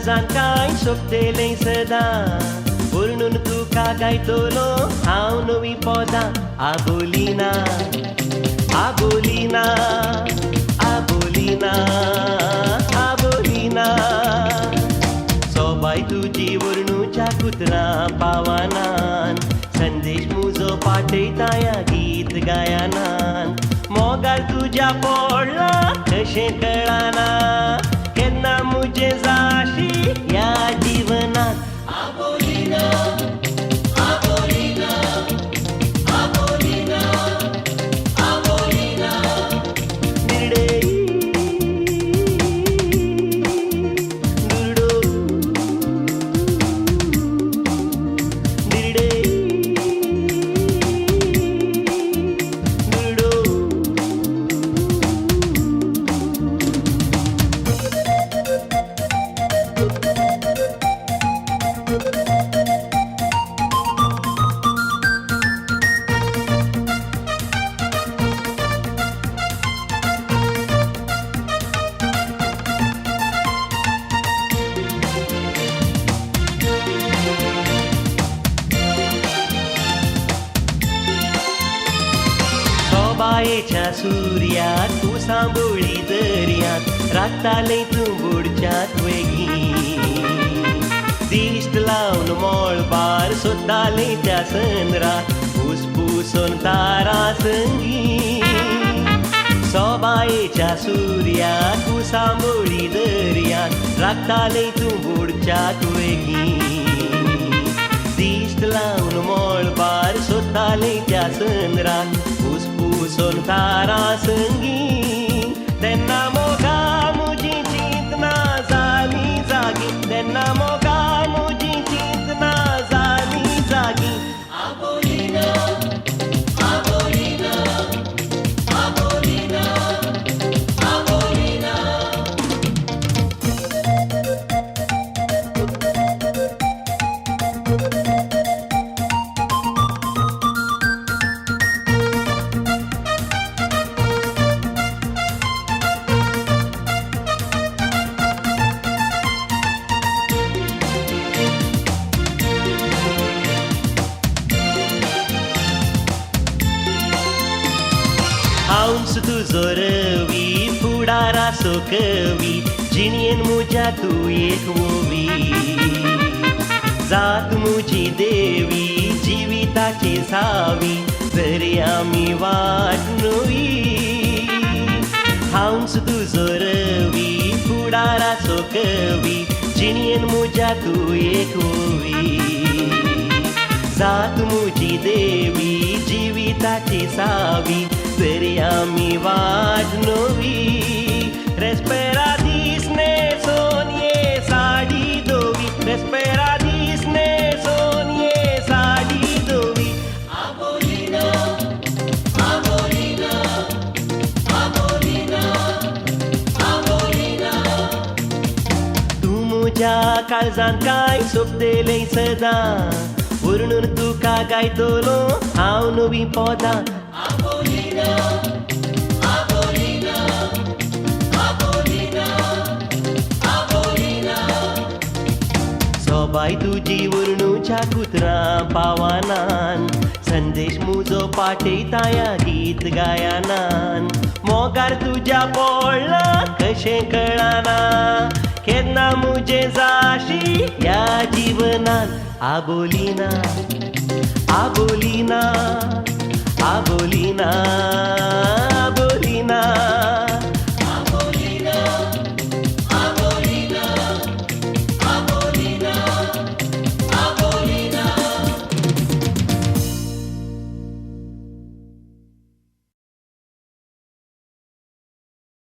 काळजान काय सोपतेलें सदां वर्णून तुका गायतलो हांव नवी पोदां आबोलीना आबोलीना आबोलीना आबोलीना सोबाय तुजी वर्णूच्या कुत्रां पावानान संदेश मुजो पाठयता ह्या गीत गायनान मोगाल तुज्या पडला कशें कळना केन्ना मुजे जाशी ह्या जिवनांत आबोलीना आबोलीना आबोलीना आबोलीना निर्डे दुर्डो निर्डे दुर्डो सोबायेच्या सुर्यात तूं सांबोळी दर्यांत राखतालें तूं बुडच्यात वेगी दिश्ट लावन मोळबार सोदतालें त्या संद्रात फुसफुसोन तारा संगी सोबायेच्या सुर्यात तूं सांबोळी दर्यांत राखतालें तूं बुडच्यात वेगी दिश्ट लावन मोळबार सोदतालें त्या संद्रात फुसफुसोन तारा संगी तेन्ना मोगा मुजी चिंतना जाली जागी तेन्ना मोगा मुजी चिंतना जाली जागी आबोलीना आबोलीना आबोलीना आबोलीना हांवच तुजो रवी फुडाराचो कवी जिणयेन म्हज्या तूं एक वोवी जात म्हजी देवी जिविताची सावी जरी आमी वाट नवी हांवच तुजो रवी फुडाराचो कवी जिणयेन म्हज्या तूं एक वोवी जात म्हजी देवी जिविताची सावी जरी आमी वाट नवी रेस्पेरादीस ने सोनिये साडी दोवी रेस्पेरादीस ने सोनिये साडी दोवी आबोलीना आबोलीना आबोलीना आबोलीना तूं म्हज्या काळजांत काय सोपतेलें सदां वर्णून तुका गायतलो हांव नवी पोदां आबोलीना आबोलीना आबोलीना आबोलीना सोबाय तुजी वर्णूच्या कुत्रां पावानान संदेश मुजो पाठयता ह्या गीत गायनान मोगार तुज्या पडला कशें कळना केन्ना मुजे जाशी ह्या जिवनांत आबोलीना आबोलीना आबोलीना